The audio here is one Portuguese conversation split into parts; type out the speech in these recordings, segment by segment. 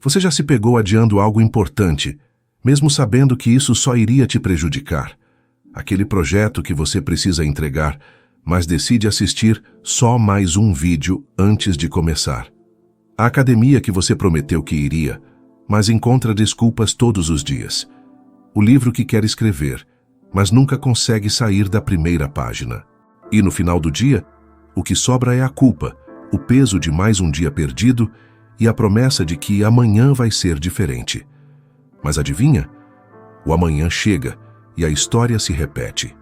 Você já se pegou adiando algo importante, mesmo sabendo que isso só iria te prejudicar? Aquele projeto que você precisa entregar, mas decide assistir só mais um vídeo antes de começar. A academia que você prometeu que iria, mas encontra desculpas todos os dias. O livro que quer escrever, mas nunca consegue sair da primeira página. E no final do dia, o que sobra é a culpa, o peso de mais um dia perdido e a promessa de que amanhã vai ser diferente. Mas adivinha? O amanhã chega e a história se repete.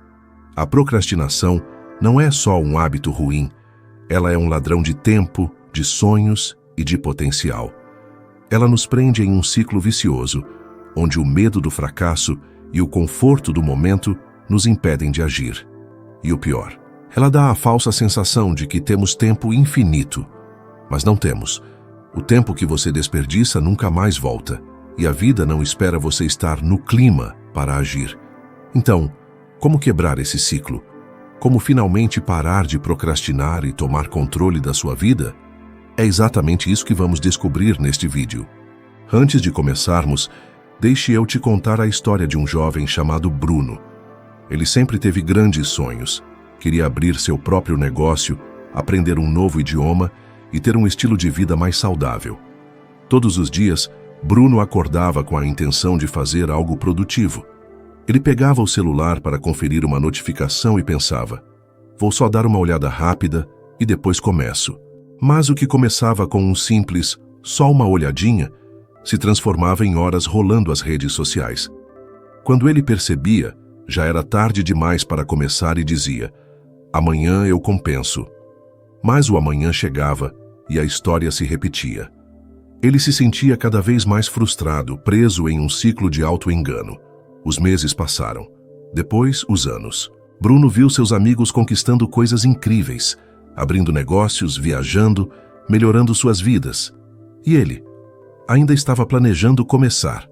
A procrastinação não é só um hábito ruim, ela é um ladrão de tempo, de sonhos e de potencial. Ela nos prende em um ciclo vicioso, onde o medo do fracasso e o conforto do momento nos impedem de agir. E o pior, ela dá a falsa sensação de que temos tempo infinito, mas não temos. O tempo que você desperdiça nunca mais volta, e a vida não espera você estar no clima para agir. Então, como quebrar esse ciclo? Como finalmente parar de procrastinar e tomar controle da sua vida? É exatamente isso que vamos descobrir neste vídeo. Antes de começarmos, deixe eu te contar a história de um jovem chamado Bruno. Ele sempre teve grandes sonhos. Queria abrir seu próprio negócio, aprender um novo idioma e ter um estilo de vida mais saudável. Todos os dias, Bruno acordava com a intenção de fazer algo produtivo. Ele pegava o celular para conferir uma notificação e pensava: vou só dar uma olhada rápida e depois começo. Mas o que começava com um simples só uma olhadinha se transformava em horas rolando as redes sociais. Quando ele percebia, já era tarde demais para começar e dizia: amanhã eu compenso. Mas o amanhã chegava e a história se repetia. Ele se sentia cada vez mais frustrado, preso em um ciclo de auto-engano. Os meses passaram. Depois, os anos. Bruno viu seus amigos conquistando coisas incríveis, abrindo negócios, viajando, melhorando suas vidas. E ele? Ainda estava planejando começar.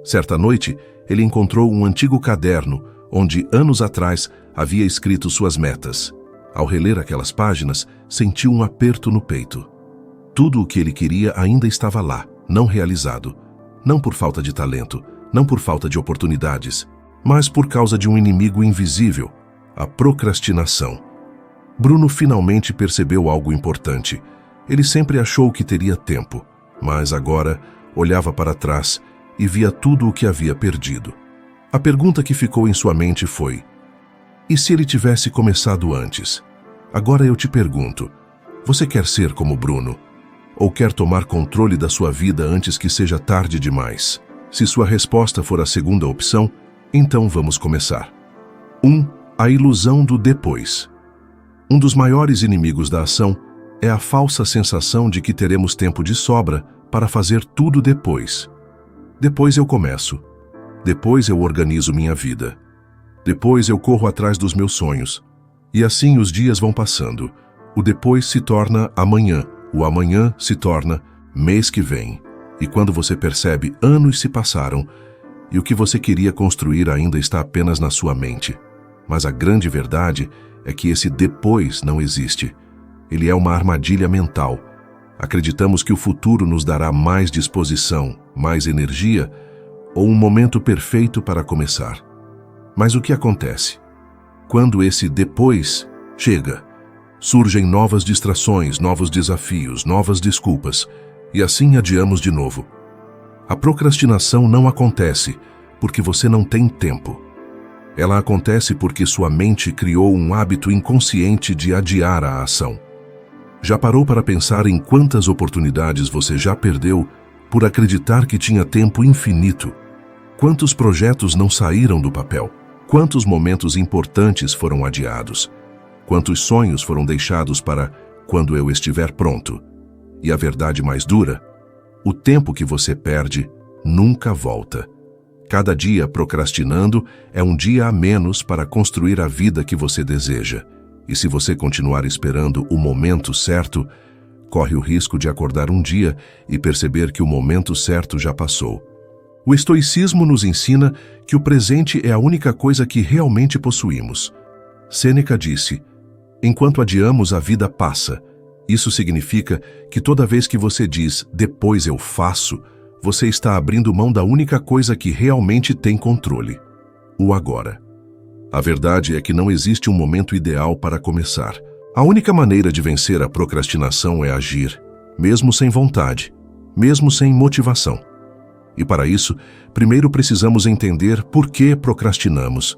Certa noite, ele encontrou um antigo caderno, onde anos atrás havia escrito suas metas. Ao reler aquelas páginas, sentiu um aperto no peito. Tudo o que ele queria ainda estava lá, não realizado. Não por falta de talento, não por falta de oportunidades, mas por causa de um inimigo invisível, a procrastinação. Bruno finalmente percebeu algo importante. Ele sempre achou que teria tempo, mas agora olhava para trás e via tudo o que havia perdido. A pergunta que ficou em sua mente foi: e se ele tivesse começado antes? Agora eu te pergunto, você quer ser como Bruno? Ou quer tomar controle da sua vida antes que seja tarde demais? Se sua resposta for a segunda opção, então vamos começar. 1. A ilusão do depois. Um dos maiores inimigos da ação é a falsa sensação de que teremos tempo de sobra para fazer tudo depois. Depois eu começo. Depois eu organizo minha vida. Depois eu corro atrás dos meus sonhos. E assim os dias vão passando. O depois se torna amanhã. O amanhã se torna mês que vem. E quando você percebe, anos se passaram e o que você queria construir ainda está apenas na sua mente. Mas a grande verdade é que esse depois não existe. Ele é uma armadilha mental. Acreditamos que o futuro nos dará mais disposição, mais energia ou um momento perfeito para começar. Mas o que acontece? Quando esse depois chega, surgem novas distrações, novos desafios, novas desculpas, e assim adiamos de novo. A procrastinação não acontece porque você não tem tempo. Ela acontece porque sua mente criou um hábito inconsciente de adiar a ação. Já parou para pensar em quantas oportunidades você já perdeu por acreditar que tinha tempo infinito? Quantos projetos não saíram do papel? Quantos momentos importantes foram adiados? Quantos sonhos foram deixados para quando eu estiver pronto? E a verdade mais dura? O tempo que você perde nunca volta. Cada dia procrastinando é um dia a menos para construir a vida que você deseja. E se você continuar esperando o momento certo, corre o risco de acordar um dia e perceber que o momento certo já passou. O estoicismo nos ensina que o presente é a única coisa que realmente possuímos. Sêneca disse: enquanto adiamos, a vida passa. Isso significa que toda vez que você diz, depois eu faço, você está abrindo mão da única coisa que realmente tem controle: o agora. A verdade é que não existe um momento ideal para começar. A única maneira de vencer a procrastinação é agir, mesmo sem vontade, mesmo sem motivação. E para isso, primeiro precisamos entender por que procrastinamos.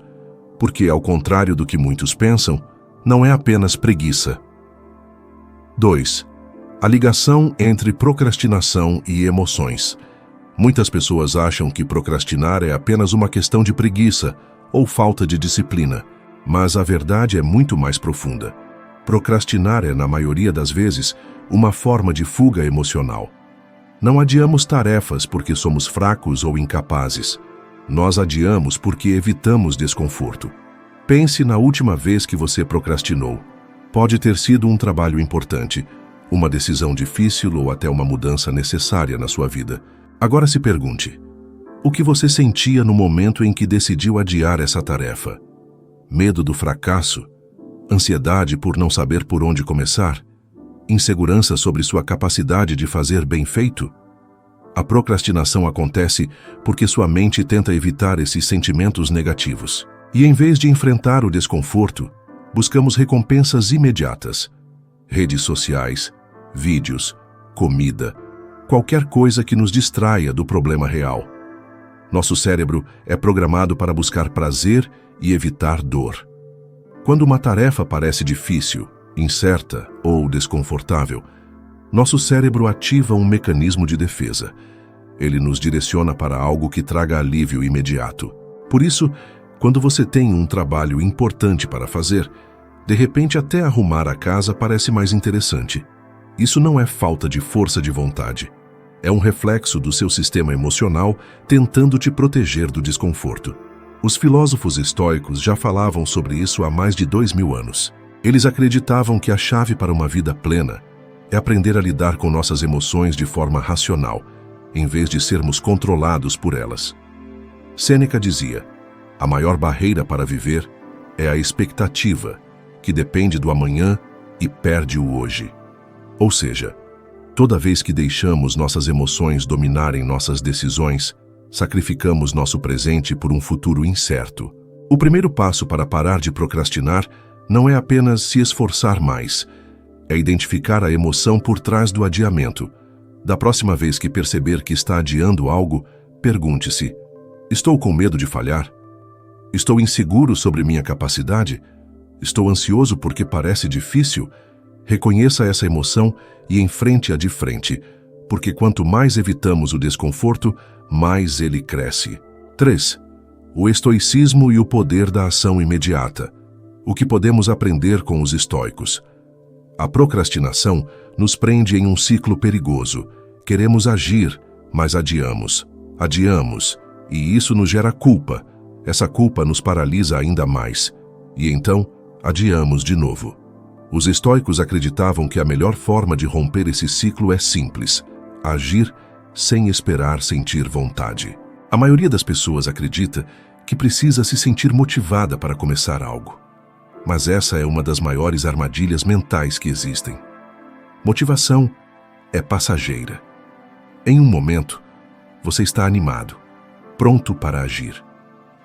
Porque, ao contrário do que muitos pensam, não é apenas preguiça. 2. A ligação entre procrastinação e emoções. Muitas pessoas acham que procrastinar é apenas uma questão de preguiça ou falta de disciplina, mas a verdade é muito mais profunda. Procrastinar é, na maioria das vezes, uma forma de fuga emocional. Não adiamos tarefas porque somos fracos ou incapazes. Nós adiamos porque evitamos desconforto. Pense na última vez que você procrastinou. Pode ter sido um trabalho importante, uma decisão difícil ou até uma mudança necessária na sua vida. Agora se pergunte: o que você sentia no momento em que decidiu adiar essa tarefa? Medo do fracasso? Ansiedade por não saber por onde começar? Insegurança sobre sua capacidade de fazer bem feito? A procrastinação acontece porque sua mente tenta evitar esses sentimentos negativos. E em vez de enfrentar o desconforto, buscamos recompensas imediatas. Redes sociais, vídeos, comida, qualquer coisa que nos distraia do problema real. Nosso cérebro é programado para buscar prazer e evitar dor. Quando uma tarefa parece difícil, incerta ou desconfortável, nosso cérebro ativa um mecanismo de defesa. Ele nos direciona para algo que traga alívio imediato. Por isso, quando você tem um trabalho importante para fazer, de repente até arrumar a casa parece mais interessante. Isso não é falta de força de vontade. É um reflexo do seu sistema emocional tentando te proteger do desconforto. Os filósofos estoicos já falavam sobre isso há mais de 2000 anos. Eles acreditavam que a chave para uma vida plena é aprender a lidar com nossas emoções de forma racional, em vez de sermos controlados por elas. Sêneca dizia: a maior barreira para viver é a expectativa, que depende do amanhã e perde o hoje. Ou seja, toda vez que deixamos nossas emoções dominarem nossas decisões, sacrificamos nosso presente por um futuro incerto. O primeiro passo para parar de procrastinar não é apenas se esforçar mais, é identificar a emoção por trás do adiamento. Da próxima vez que perceber que está adiando algo, pergunte-se: estou com medo de falhar? Estou inseguro sobre minha capacidade? Estou ansioso porque parece difícil? Reconheça essa emoção e enfrente-a de frente, porque quanto mais evitamos o desconforto, mais ele cresce. 3. O estoicismo e o poder da ação imediata. O que podemos aprender com os estoicos? A procrastinação nos prende em um ciclo perigoso. Queremos agir, mas adiamos, e isso nos gera culpa. Essa culpa nos paralisa ainda mais, e então adiamos de novo. Os estoicos acreditavam que a melhor forma de romper esse ciclo é simples: agir sem esperar sentir vontade. A maioria das pessoas acredita que precisa se sentir motivada para começar algo. Mas essa é uma das maiores armadilhas mentais que existem. Motivação é passageira. Em um momento, você está animado, pronto para agir.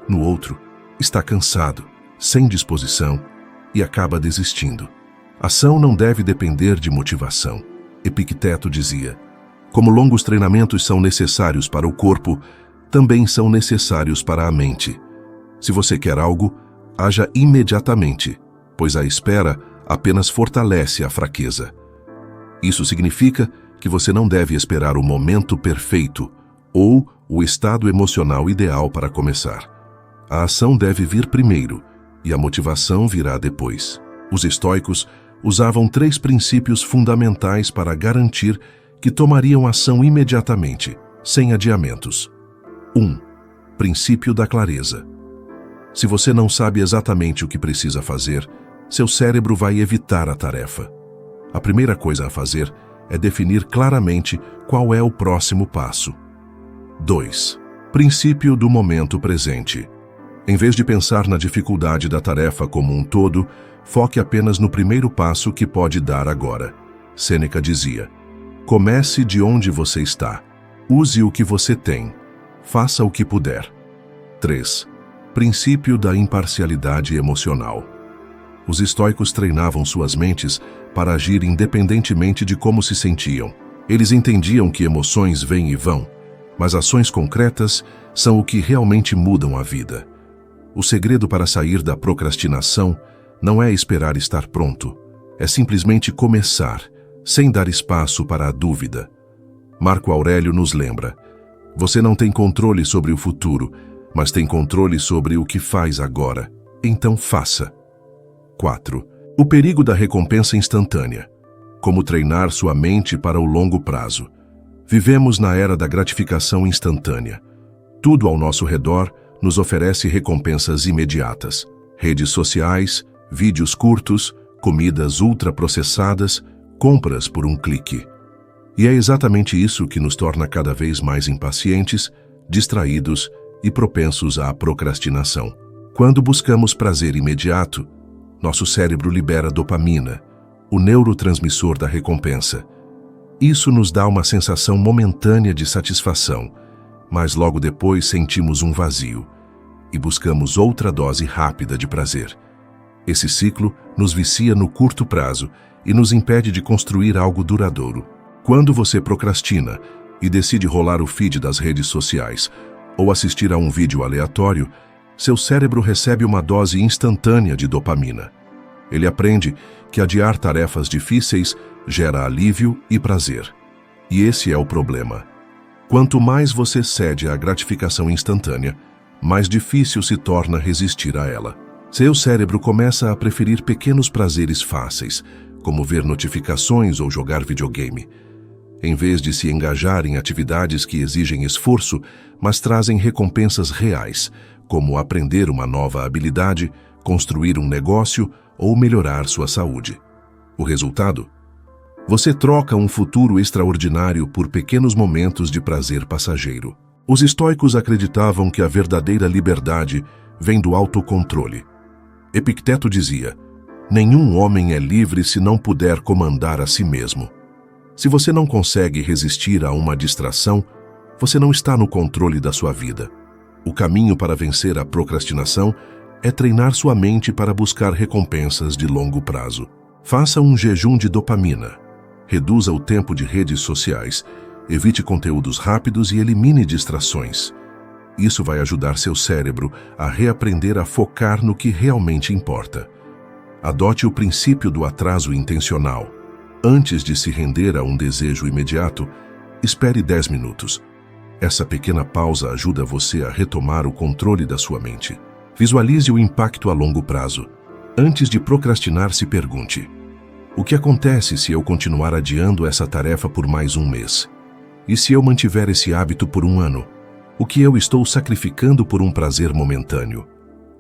No outro, está cansado, sem disposição e acaba desistindo. Ação não deve depender de motivação. Epicteto dizia: como longos treinamentos são necessários para o corpo, também são necessários para a mente. Se você quer algo, haja imediatamente, pois a espera apenas fortalece a fraqueza. Isso significa que você não deve esperar o momento perfeito ou o estado emocional ideal para começar. A ação deve vir primeiro e a motivação virá depois. Os estoicos usavam 3 princípios fundamentais para garantir que tomariam ação imediatamente, sem adiamentos. 1. Princípio da clareza. Se você não sabe exatamente o que precisa fazer, seu cérebro vai evitar a tarefa. A primeira coisa a fazer é definir claramente qual é o próximo passo. 2. Princípio do momento presente. Em vez de pensar na dificuldade da tarefa como um todo, foque apenas no primeiro passo que pode dar agora. Sêneca dizia: comece de onde você está. Use o que você tem. Faça o que puder. 3. Princípio da imparcialidade emocional. Os estoicos treinavam suas mentes para agir independentemente de como se sentiam. Eles entendiam que emoções vêm e vão, mas ações concretas são o que realmente mudam a vida. O segredo para sair da procrastinação não é esperar estar pronto, é simplesmente começar, sem dar espaço para a dúvida. Marco Aurélio nos lembra: você não tem controle sobre o futuro, mas tem controle sobre o que faz agora. Então faça. 4. O perigo da recompensa instantânea. Como treinar sua mente para o longo prazo. Vivemos na era da gratificação instantânea. Tudo ao nosso redor nos oferece recompensas imediatas. Redes sociais, vídeos curtos, comidas ultraprocessadas, compras por um clique. E é exatamente isso que nos torna cada vez mais impacientes, distraídos e propensos à procrastinação. Quando buscamos prazer imediato, nosso cérebro libera dopamina, o neurotransmissor da recompensa. Isso nos dá uma sensação momentânea de satisfação, mas logo depois sentimos um vazio e buscamos outra dose rápida de prazer. Esse ciclo nos vicia no curto prazo e nos impede de construir algo duradouro. Quando você procrastina e decide rolar o feed das redes sociais ou assistir a um vídeo aleatório, seu cérebro recebe uma dose instantânea de dopamina. Ele aprende que adiar tarefas difíceis gera alívio e prazer. E esse é o problema. Quanto mais você cede à gratificação instantânea, mais difícil se torna resistir a ela. Seu cérebro começa a preferir pequenos prazeres fáceis, como ver notificações ou jogar videogame, em vez de se engajar em atividades que exigem esforço, mas trazem recompensas reais, como aprender uma nova habilidade, construir um negócio ou melhorar sua saúde. O resultado? Você troca um futuro extraordinário por pequenos momentos de prazer passageiro. Os estoicos acreditavam que a verdadeira liberdade vem do autocontrole. Epicteto dizia: nenhum homem é livre se não puder comandar a si mesmo. Se você não consegue resistir a uma distração, você não está no controle da sua vida. O caminho para vencer a procrastinação é treinar sua mente para buscar recompensas de longo prazo. Faça um jejum de dopamina. Reduza o tempo de redes sociais, evite conteúdos rápidos e elimine distrações. Isso vai ajudar seu cérebro a reaprender a focar no que realmente importa. Adote o princípio do atraso intencional. Antes de se render a um desejo imediato, espere 10 minutos. Essa pequena pausa ajuda você a retomar o controle da sua mente. Visualize o impacto a longo prazo. Antes de procrastinar, se pergunte: o que acontece se eu continuar adiando essa tarefa por mais um mês? E se eu mantiver esse hábito por um ano? O que eu estou sacrificando por um prazer momentâneo?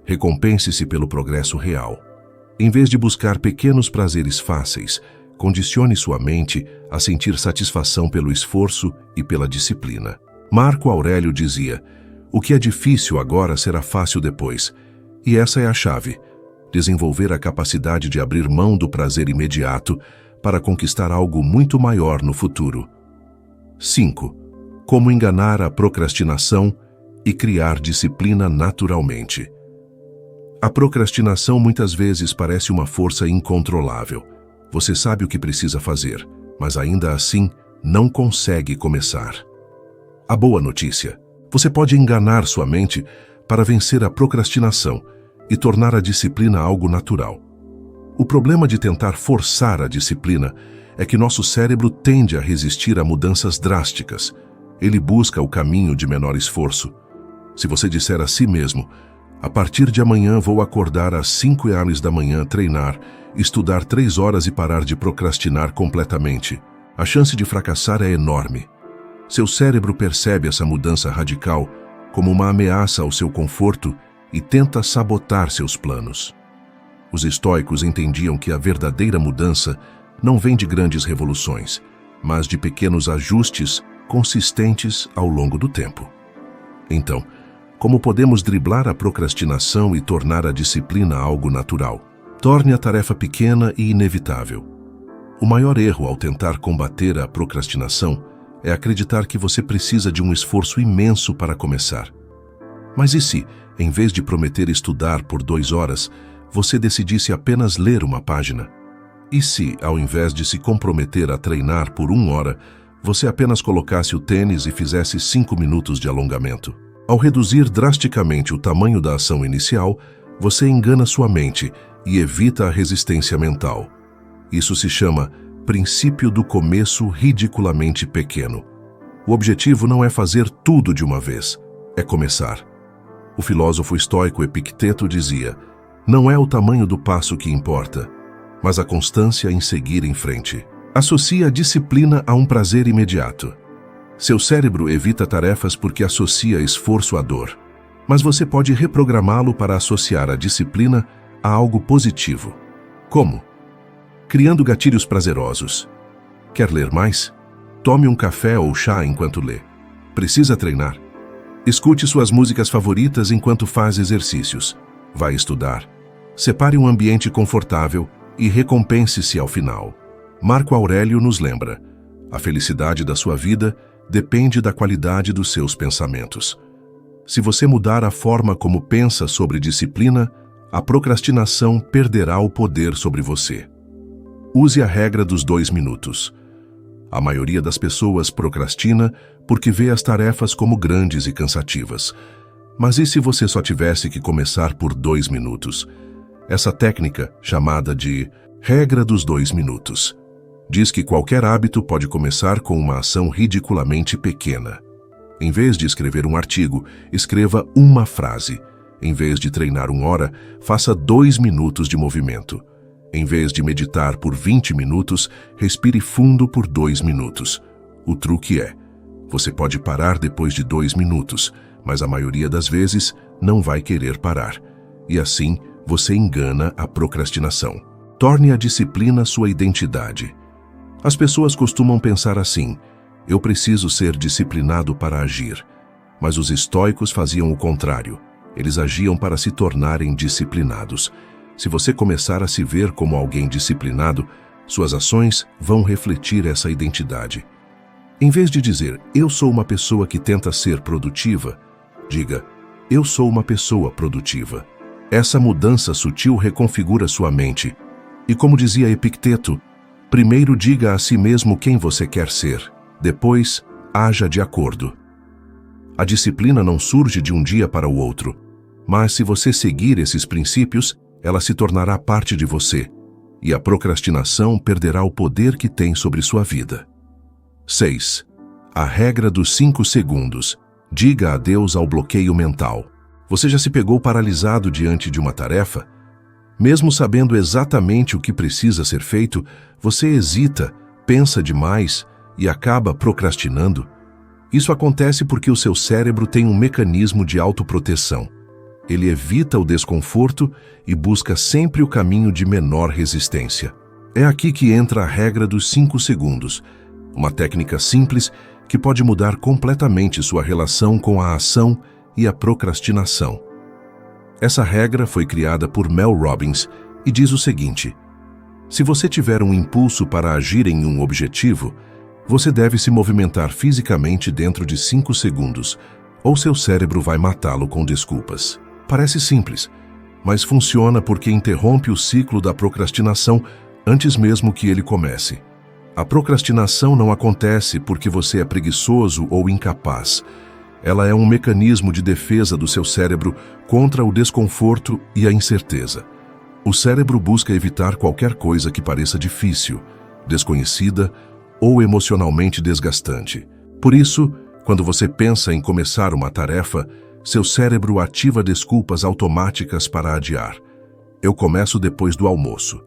Recompense-se pelo progresso real. Em vez de buscar pequenos prazeres fáceis, condicione sua mente a sentir satisfação pelo esforço e pela disciplina. Marco Aurélio dizia: o que é difícil agora será fácil depois. E essa é a chave: desenvolver a capacidade de abrir mão do prazer imediato para conquistar algo muito maior no futuro. 5. Como enganar a procrastinação e criar disciplina naturalmente. A procrastinação muitas vezes parece uma força incontrolável. Você sabe o que precisa fazer, mas ainda assim não consegue começar. A boa notícia: você pode enganar sua mente para vencer a procrastinação e tornar a disciplina algo natural. O problema de tentar forçar a disciplina é que nosso cérebro tende a resistir a mudanças drásticas. Ele busca o caminho de menor esforço. Se você disser a si mesmo: a partir de amanhã vou acordar às 5 horas da manhã, treinar, estudar 3 horas e parar de procrastinar completamente, a chance de fracassar é enorme. Seu cérebro percebe essa mudança radical como uma ameaça ao seu conforto e tenta sabotar seus planos. Os estoicos entendiam que a verdadeira mudança não vem de grandes revoluções, mas de pequenos ajustes consistentes ao longo do tempo. Então, como podemos driblar a procrastinação e tornar a disciplina algo natural? Torne a tarefa pequena e inevitável. O maior erro ao tentar combater a procrastinação é acreditar que você precisa de um esforço imenso para começar. Mas e se, em vez de prometer estudar por 2 horas, você decidisse apenas ler uma página? E se, ao invés de se comprometer a treinar por 1 hora, você apenas colocasse o tênis e fizesse 5 minutos de alongamento? Ao reduzir drasticamente o tamanho da ação inicial, você engana sua mente e evita a resistência mental. Isso se chama princípio do começo ridiculamente pequeno. O objetivo não é fazer tudo de uma vez, é começar. O filósofo estoico Epicteto dizia: não é o tamanho do passo que importa, mas a constância em seguir em frente. Associe a disciplina a um prazer imediato. Seu cérebro evita tarefas porque associa esforço à dor. Mas você pode reprogramá-lo para associar a disciplina a algo positivo. Como? Criando gatilhos prazerosos. Quer ler mais? Tome um café ou chá enquanto lê. Precisa treinar? Escute suas músicas favoritas enquanto faz exercícios. Vai estudar. Separe um ambiente confortável e recompense-se ao final. Marco Aurélio nos lembra: a felicidade da sua vida depende da qualidade dos seus pensamentos. Se você mudar a forma como pensa sobre disciplina, a procrastinação perderá o poder sobre você. Use a regra dos 2 minutos. A maioria das pessoas procrastina porque vê as tarefas como grandes e cansativas. Mas e se você só tivesse que começar por 2 minutos? Essa técnica, chamada de regra dos 2 minutos, diz que qualquer hábito pode começar com uma ação ridiculamente pequena. Em vez de escrever um artigo, escreva uma frase. Em vez de treinar 1 hora, faça 2 minutos de movimento. Em vez de meditar por 20 minutos, respire fundo por 2 minutos. O truque é: você pode parar depois de 2 minutos, mas a maioria das vezes não vai querer parar. E assim, você engana a procrastinação. Torne a disciplina sua identidade. As pessoas costumam pensar assim: eu preciso ser disciplinado para agir. Mas os estoicos faziam o contrário. Eles agiam para se tornarem disciplinados. Se você começar a se ver como alguém disciplinado, suas ações vão refletir essa identidade. Em vez de dizer, eu sou uma pessoa que tenta ser produtiva, diga, eu sou uma pessoa produtiva. Essa mudança sutil reconfigura sua mente. E como dizia Epicteto, primeiro diga a si mesmo quem você quer ser, depois haja de acordo. A disciplina não surge de um dia para o outro, mas se você seguir esses princípios, ela se tornará parte de você, e a procrastinação perderá o poder que tem sobre sua vida. 6. A regra dos 5 segundos. Diga adeus ao bloqueio mental. Você já se pegou paralisado diante de uma tarefa? Mesmo sabendo exatamente o que precisa ser feito, você hesita, pensa demais e acaba procrastinando? Isso acontece porque o seu cérebro tem um mecanismo de autoproteção. Ele evita o desconforto e busca sempre o caminho de menor resistência. É aqui que entra a regra dos 5 segundos, uma técnica simples que pode mudar completamente sua relação com a ação e a procrastinação. Essa regra foi criada por Mel Robbins e diz o seguinte: se você tiver um impulso para agir em um objetivo, você deve se movimentar fisicamente dentro de 5 segundos, ou seu cérebro vai matá-lo com desculpas. Parece simples, mas funciona porque interrompe o ciclo da procrastinação antes mesmo que ele comece. A procrastinação não acontece porque você é preguiçoso ou incapaz. Ela é um mecanismo de defesa do seu cérebro contra o desconforto e a incerteza. O cérebro busca evitar qualquer coisa que pareça difícil, desconhecida ou emocionalmente desgastante. Por isso, quando você pensa em começar uma tarefa, seu cérebro ativa desculpas automáticas para adiar. Eu começo depois do almoço.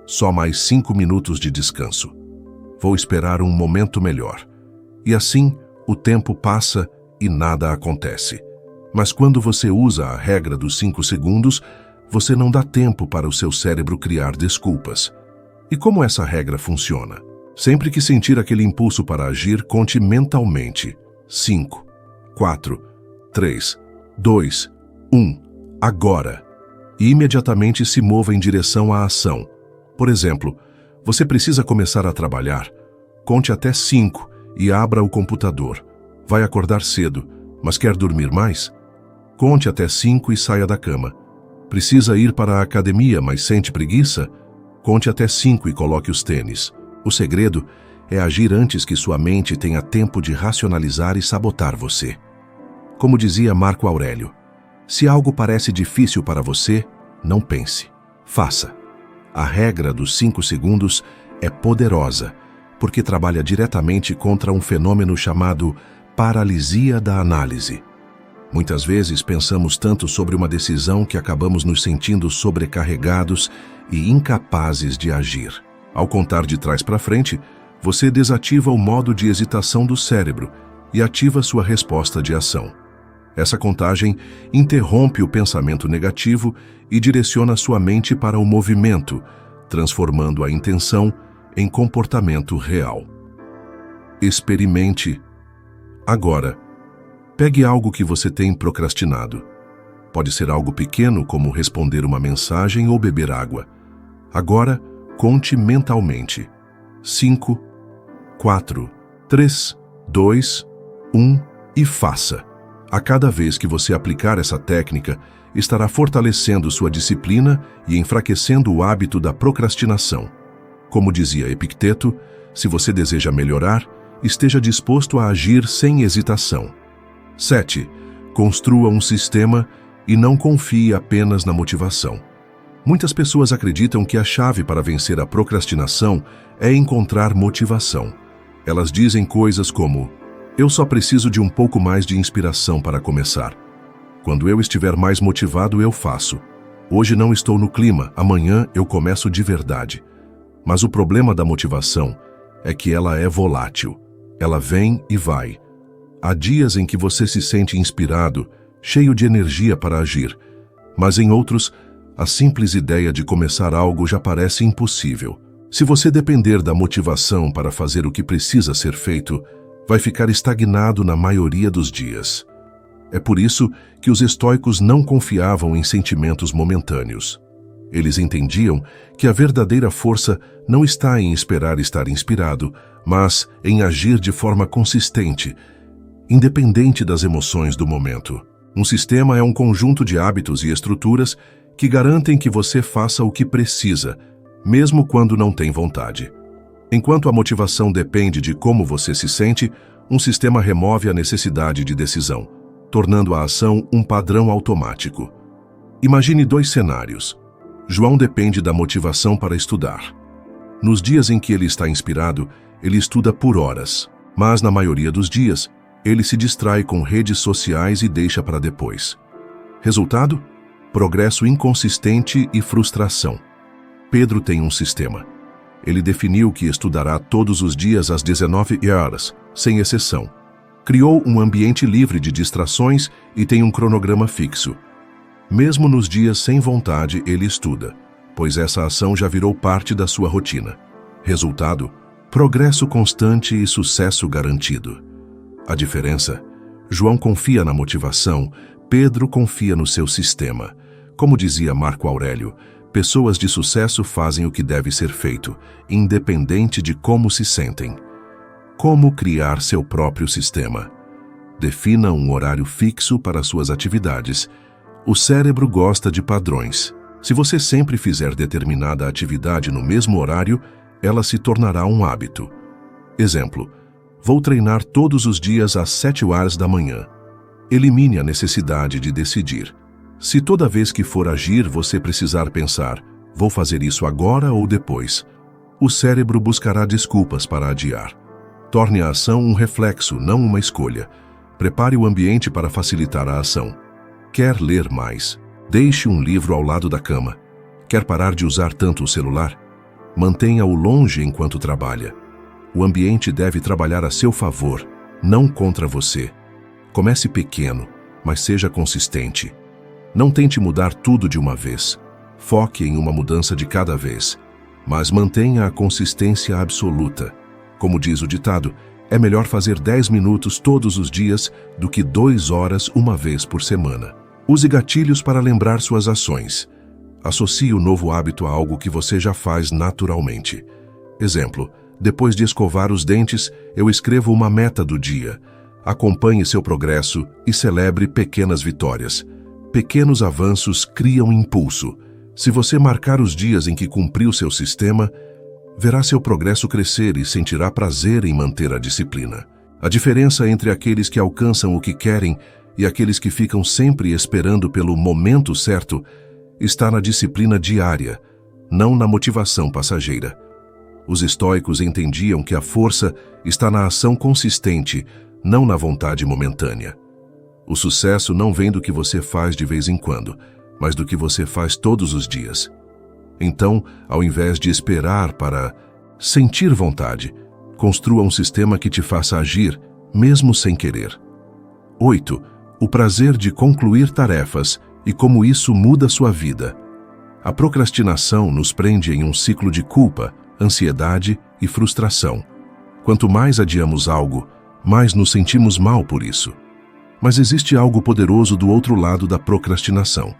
Só mais 5 minutos de descanso. Vou esperar um momento melhor. E assim, o tempo passa e nada acontece. Mas quando você usa a regra dos 5 segundos, você não dá tempo para o seu cérebro criar desculpas. E como essa regra funciona? Sempre que sentir aquele impulso para agir, conte mentalmente: 5, 4, 3, 2, 1, agora. E imediatamente se mova em direção à ação. Por exemplo, você precisa começar a trabalhar. Conte até 5 e abra o computador. Vai acordar cedo, mas quer dormir mais? Conte até 5 e saia da cama. Precisa ir para a academia, mas sente preguiça? Conte até 5 e coloque os tênis. O segredo é agir antes que sua mente tenha tempo de racionalizar e sabotar você. Como dizia Marco Aurélio, se algo parece difícil para você, não pense, faça. A regra dos 5 segundos é poderosa, porque trabalha diretamente contra um fenômeno chamado paralisia da análise. Muitas vezes pensamos tanto sobre uma decisão que acabamos nos sentindo sobrecarregados e incapazes de agir. Ao contar de trás para frente, você desativa o modo de hesitação do cérebro e ativa sua resposta de ação. Essa contagem interrompe o pensamento negativo e direciona sua mente para o movimento, transformando a intenção em comportamento real. Experimente. Agora, pegue algo que você tem procrastinado. Pode ser algo pequeno, como responder uma mensagem ou beber água. Agora, conte mentalmente. 5, 4, 3, 2, 1 e faça. A cada vez que você aplicar essa técnica, estará fortalecendo sua disciplina e enfraquecendo o hábito da procrastinação. Como dizia Epicteto, se você deseja melhorar, esteja disposto a agir sem hesitação. 7. Construa um sistema e não confie apenas na motivação. Muitas pessoas acreditam que a chave para vencer a procrastinação é encontrar motivação. Elas dizem coisas como: eu só preciso de um pouco mais de inspiração para começar. Quando eu estiver mais motivado, eu faço. Hoje não estou no clima, amanhã eu começo de verdade. Mas o problema da motivação é que ela é volátil. Ela vem e vai. Há dias em que você se sente inspirado, cheio de energia para agir, mas em outros, a simples ideia de começar algo já parece impossível. Se você depender da motivação para fazer o que precisa ser feito, vai ficar estagnado na maioria dos dias. É por isso que os estoicos não confiavam em sentimentos momentâneos. Eles entendiam que a verdadeira força não está em esperar estar inspirado, mas em agir de forma consistente, independente das emoções do momento. Um sistema é um conjunto de hábitos e estruturas que garantem que você faça o que precisa, mesmo quando não tem vontade. Enquanto a motivação depende de como você se sente, um sistema remove a necessidade de decisão, tornando a ação um padrão automático. Imagine 2 cenários. João depende da motivação para estudar. Nos dias em que ele está inspirado, ele estuda por horas, mas na maioria dos dias, ele se distrai com redes sociais e deixa para depois. Resultado? Progresso inconsistente e frustração. Pedro tem um sistema. Ele definiu que estudará todos os dias às 19 horas, sem exceção. Criou um ambiente livre de distrações e tem um cronograma fixo. Mesmo nos dias sem vontade, ele estuda, pois essa ação já virou parte da sua rotina. Resultado: progresso constante e sucesso garantido. A diferença? João confia na motivação, Pedro confia no seu sistema. Como dizia Marco Aurélio, pessoas de sucesso fazem o que deve ser feito, independente de como se sentem. Como criar seu próprio sistema? Defina um horário fixo para suas atividades. O cérebro gosta de padrões. Se você sempre fizer determinada atividade no mesmo horário, ela se tornará um hábito. Exemplo: vou treinar todos os dias às 7 horas da manhã. Elimine a necessidade de decidir. Se toda vez que for agir você precisar pensar, vou fazer isso agora ou depois, o cérebro buscará desculpas para adiar. Torne a ação um reflexo, não uma escolha. Prepare o ambiente para facilitar a ação. Quer ler mais? Deixe um livro ao lado da cama. Quer parar de usar tanto o celular? Mantenha-o longe enquanto trabalha. O ambiente deve trabalhar a seu favor, não contra você. Comece pequeno, mas seja consistente. Não tente mudar tudo de uma vez. Foque em uma mudança de cada vez, mas mantenha a consistência absoluta. Como diz o ditado, é melhor fazer 10 minutos todos os dias do que 2 horas uma vez por semana. Use gatilhos para lembrar suas ações. Associe o novo hábito a algo que você já faz naturalmente. Exemplo: Depois de escovar os dentes, eu escrevo uma meta do dia. Acompanhe seu progresso e celebre pequenas vitórias. Pequenos avanços criam impulso. Se você marcar os dias em que cumpriu seu sistema, verá seu progresso crescer e sentirá prazer em manter a disciplina. A diferença entre aqueles que alcançam o que querem e aqueles que ficam sempre esperando pelo momento certo está na disciplina diária, não na motivação passageira. Os estoicos entendiam que a força está na ação consistente, não na vontade momentânea. O sucesso não vem do que você faz de vez em quando, mas do que você faz todos os dias. Então, ao invés de esperar para sentir vontade, construa um sistema que te faça agir, mesmo sem querer. 8. O prazer de concluir tarefas e como isso muda sua vida. A procrastinação nos prende em um ciclo de culpa, ansiedade e frustração. Quanto mais adiamos algo, mais nos sentimos mal por isso. Mas existe algo poderoso do outro lado da procrastinação: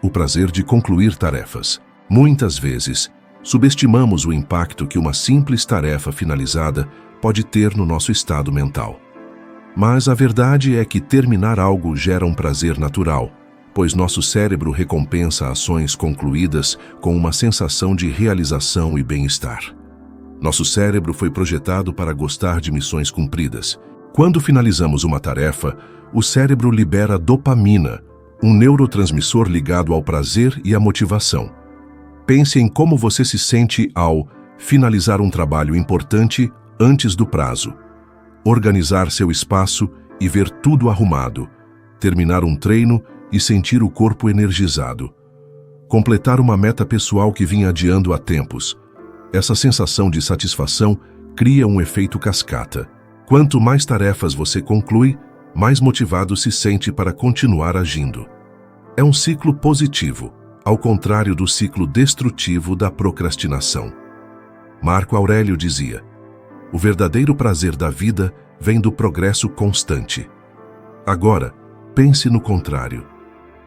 o prazer de concluir tarefas. Muitas vezes, subestimamos o impacto que uma simples tarefa finalizada pode ter no nosso estado mental. Mas a verdade é que terminar algo gera um prazer natural, pois nosso cérebro recompensa ações concluídas com uma sensação de realização e bem-estar. Nosso cérebro foi projetado para gostar de missões cumpridas. Quando finalizamos uma tarefa, o cérebro libera dopamina, um neurotransmissor ligado ao prazer e à motivação. Pense em como você se sente ao finalizar um trabalho importante antes do prazo, organizar seu espaço e ver tudo arrumado, terminar um treino e sentir o corpo energizado, completar uma meta pessoal que vinha adiando há tempos. Essa sensação de satisfação cria um efeito cascata. Quanto mais tarefas você conclui, mais motivado se sente para continuar agindo. É um ciclo positivo, ao contrário do ciclo destrutivo da procrastinação. Marco Aurélio dizia: o verdadeiro prazer da vida vem do progresso constante. Agora, pense no contrário.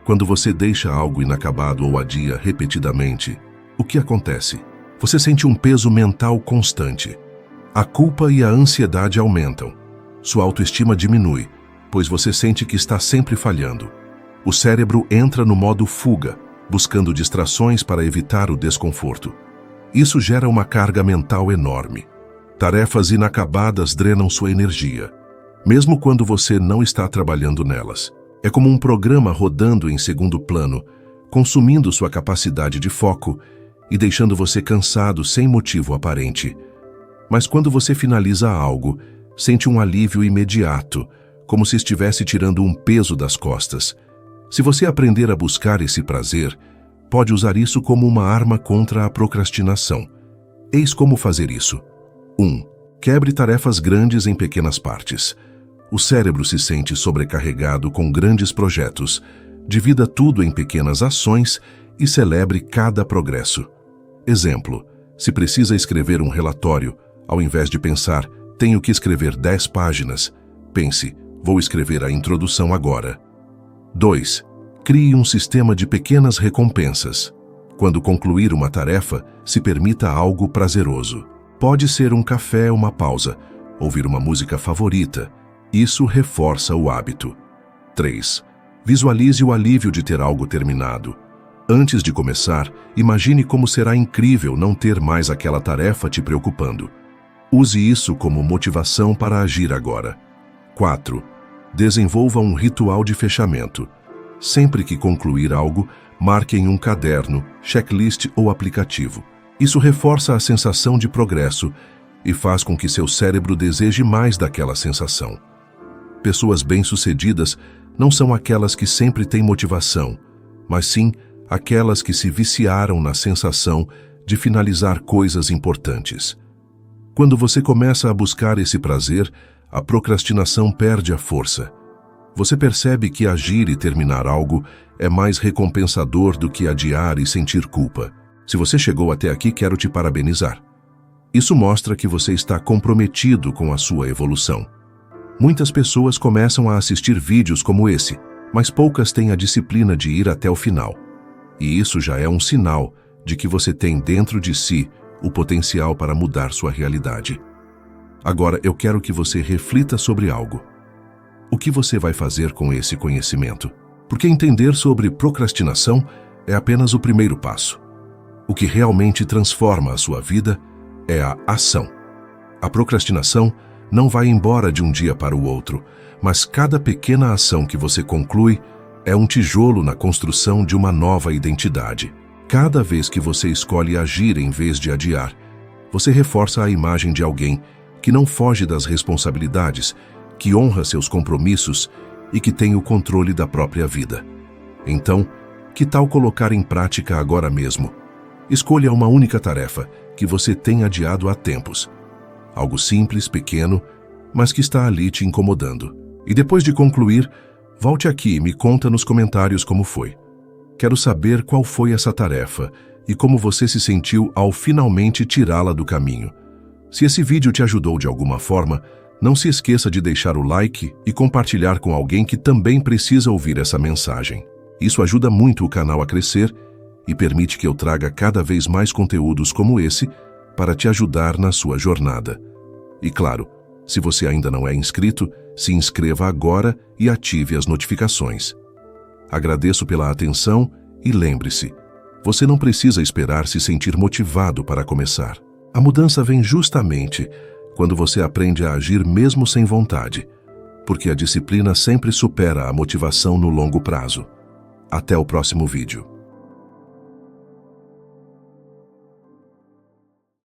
Quando você deixa algo inacabado ou adia repetidamente, o que acontece? Você sente um peso mental constante. A culpa e a ansiedade aumentam. Sua autoestima diminui, pois você sente que está sempre falhando. O cérebro entra no modo fuga, buscando distrações para evitar o desconforto. Isso gera uma carga mental enorme. Tarefas inacabadas drenam sua energia, mesmo quando você não está trabalhando nelas. É como um programa rodando em segundo plano, consumindo sua capacidade de foco e deixando você cansado sem motivo aparente. Mas quando você finaliza algo, sente um alívio imediato, como se estivesse tirando um peso das costas. Se você aprender a buscar esse prazer, pode usar isso como uma arma contra a procrastinação. Eis como fazer isso. 1. Quebre tarefas grandes em pequenas partes. O cérebro se sente sobrecarregado com grandes projetos. Divida tudo em pequenas ações e celebre cada progresso. Exemplo: se precisa escrever um relatório, ao invés de pensar, tenho que escrever 10 páginas, pense, vou escrever a introdução agora. 2. Crie um sistema de pequenas recompensas. Quando concluir uma tarefa, se permita algo prazeroso. Pode ser um café, uma pausa, ouvir uma música favorita. Isso reforça o hábito. 3. Visualize o alívio de ter algo terminado. Antes de começar, imagine como será incrível não ter mais aquela tarefa te preocupando. Use isso como motivação para agir agora. 4. Desenvolva um ritual de fechamento. Sempre que concluir algo, marque em um caderno, checklist ou aplicativo. Isso reforça a sensação de progresso e faz com que seu cérebro deseje mais daquela sensação. Pessoas bem-sucedidas não são aquelas que sempre têm motivação, mas sim aquelas que se viciaram na sensação de finalizar coisas importantes. Quando você começa a buscar esse prazer, a procrastinação perde a força. Você percebe que agir e terminar algo é mais recompensador do que adiar e sentir culpa. Se você chegou até aqui, quero te parabenizar. Isso mostra que você está comprometido com a sua evolução. Muitas pessoas começam a assistir vídeos como esse, mas poucas têm a disciplina de ir até o final. E isso já é um sinal de que você tem dentro de si o potencial para mudar sua realidade. Agora eu quero que você reflita sobre algo. O que você vai fazer com esse conhecimento? Porque entender sobre procrastinação é apenas o primeiro passo. O que realmente transforma a sua vida é a ação. A procrastinação não vai embora de um dia para o outro, mas cada pequena ação que você conclui é um tijolo na construção de uma nova identidade. Cada vez que você escolhe agir em vez de adiar, você reforça a imagem de alguém que não foge das responsabilidades, que honra seus compromissos e que tem o controle da própria vida. Então, que tal colocar em prática agora mesmo? Escolha uma única tarefa que você tem adiado há tempos. Algo simples, pequeno, mas que está ali te incomodando. E depois de concluir, volte aqui e me conta nos comentários como foi. Quero saber qual foi essa tarefa e como você se sentiu ao finalmente tirá-la do caminho. Se esse vídeo te ajudou de alguma forma, não se esqueça de deixar o like e compartilhar com alguém que também precisa ouvir essa mensagem. Isso ajuda muito o canal a crescer e permite que eu traga cada vez mais conteúdos como esse para te ajudar na sua jornada. E claro, se você ainda não é inscrito, se inscreva agora e ative as notificações. Agradeço pela atenção e lembre-se, você não precisa esperar se sentir motivado para começar. A mudança vem justamente quando você aprende a agir mesmo sem vontade, porque a disciplina sempre supera a motivação no longo prazo. Até o próximo vídeo.